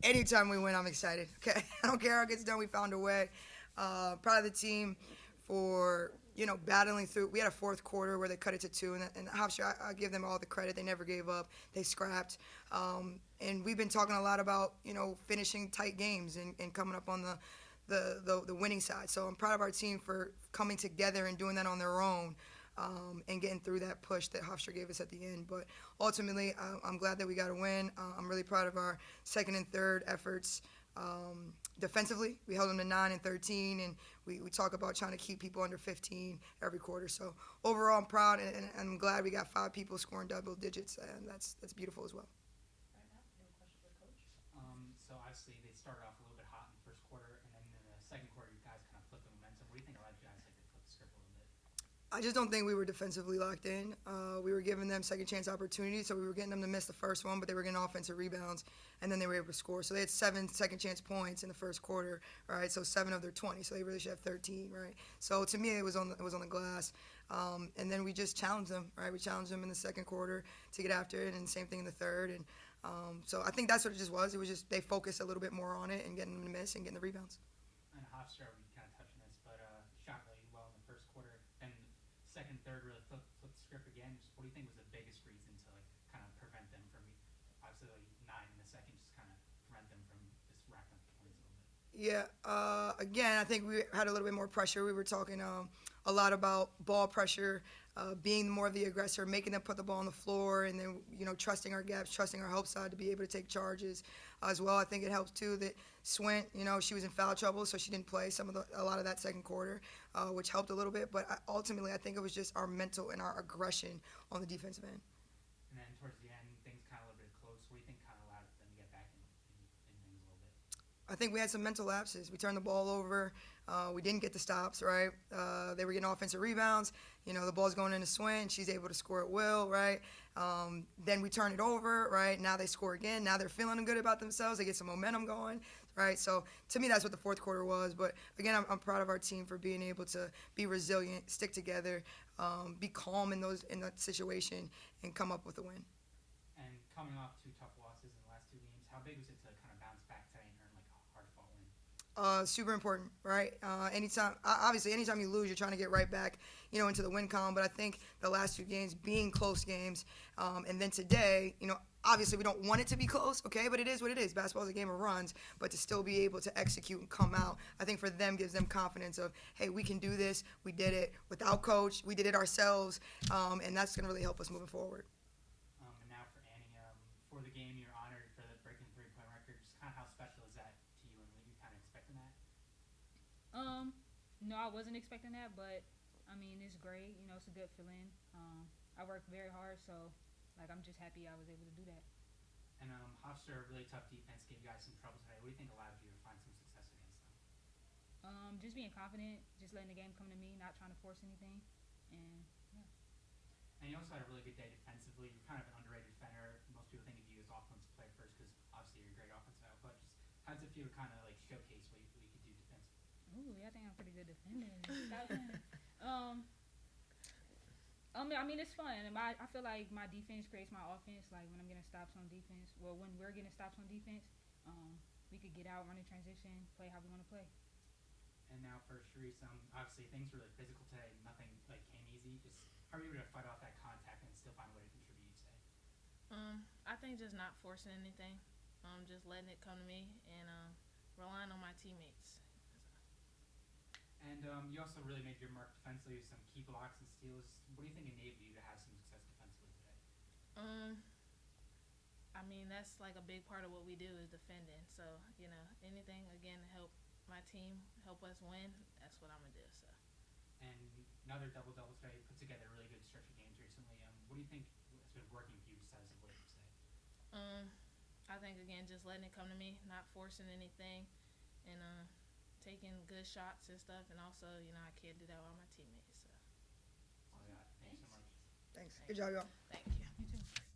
anytime we win, I'm excited. Okay, I don't care how it gets done. We found a way. Proud of the team for battling through. We had a fourth quarter where they cut it to two, and Hofstra, I give them all the credit. They never gave up. They scrapped, and we've been talking a lot about finishing tight games and coming up on the winning side. So I'm proud of our team for coming together and doing that on their own. And getting through that push that Hofstra gave us at the end. But ultimately, I'm glad that we got a win. I'm really proud of our second and third efforts. Defensively, we held them to 9 and 13, and we talk about trying to keep people under 15 every quarter. So overall, I'm proud, and I'm glad we got 5 people scoring double digits, and that's beautiful as well. Right now, you have a question for the coach? So obviously they started off a little bit hot in the first quarter, and then in the second quarter, you guys kind of flipped the momentum. What do you think allowed you guys to flip the script a little bit? I just don't think we were defensively locked in. We were giving them second chance opportunities, so we were getting them to miss the first one, but they were getting offensive rebounds, and then they were able to score. So they had 7 second chance points in the first quarter, right? So 7 of their 20, so they really should have 13, right? So to me, it was on the glass, and then we just challenged them, right? We challenged them in the second quarter to get after it, and same thing in the third, and so I think that's what it just was. It was just they focused a little bit more on it and getting them to miss and getting the rebounds. And Hofstra, we kind of touched on this, but shot really well in the first quarter, and second, third really flipped the script again. Just what do you think was the biggest reason to kind of prevent them from obviously 9 in the second, just kind of prevent them from just racking up the points a little bit? Yeah, again, I think we had a little bit more pressure. We were talking a lot about ball pressure, being more of the aggressor, making them put the ball on the floor, and then trusting our gaps, trusting our help side to be able to take charges as well. I think it helps too that Swint, she was in foul trouble, so she didn't play a lot of that second quarter, which helped a little bit. But ultimately, I think it was just our mental and our aggression on the defensive end. And then towards the end, things kind of a little bit close. What do you think kind of allowed them to get back in things a little bit? I think we had some mental lapses. We turned the ball over. We didn't get the stops, right? They were getting offensive rebounds. The ball's going into Swin. She's able to score at will, right? Then we turn it over, right? Now they score again. Now they're feeling good about themselves. They get some momentum going, right? So to me, that's what the fourth quarter was. But again, I'm proud of our team for being able to be resilient, stick together, be calm in that situation, and come up with a win. And coming off 2 tough losses in the last 2 games, how big was it to kind of bounce back today and earn a hard-fought win? Super important, right? Anytime you lose, you're trying to get right back, into the win column. But I think the last 2 games being close games, and then today, obviously we don't want it to be close, okay? But it is what it is. Basketball is a game of runs, but to still be able to execute and come out, I think for them gives them confidence of, hey, we can do this. We did it without coach. We did it ourselves, and that's going to really help us moving forward. And now for Annie, for the game, you're honored for the breaking 3-point record. Just kind of how special is that to you, and were you kind of expecting that? No, I wasn't expecting that, but I mean, it's great. It's a good feeling. I worked very hard, so I'm just happy I was able to do that. And Hofstra, really tough defense, gave you guys some trouble today. What do you think allowed you to find some success against them? Just being confident, just letting the game come to me, not trying to force anything, and yeah. And you also had a really good day defensively. You're kind of an underrated defender. Most people think of you as offensive player first because obviously you're a great offensive output. Just how does it feel to kind of showcase what you could do defensively? Ooh, yeah, I think I'm a pretty good defender. I mean, it's fun. I feel like my defense creates my offense. Like when I'm getting stops on defense, when we're getting stops on defense, we could get out, run in transition, play how we want to play. And now for Sherese, obviously things were really physical today. Nothing came easy. Just how are you able to fight off that contact and still find a way to contribute today? I think just not forcing anything, just letting it come to me and relying on my teammates. And you also really made your mark defensively with some key blocks and steals. What do you think enabled you to have some success defensively today? I mean, that's a big part of what we do is defending. So, anything, again, to help my team, help us win, that's what I'm going to do. So. And another double-double today. You put together a really good stretch of games recently. What do you think has been working for you besides the avoiding today? I think, again, just letting it come to me, not forcing anything, and taking good shots and stuff. And also, I can't do that with all my teammates. So. That's all I got. Thanks so much. Thanks. Good job, y'all. Thank you. You too.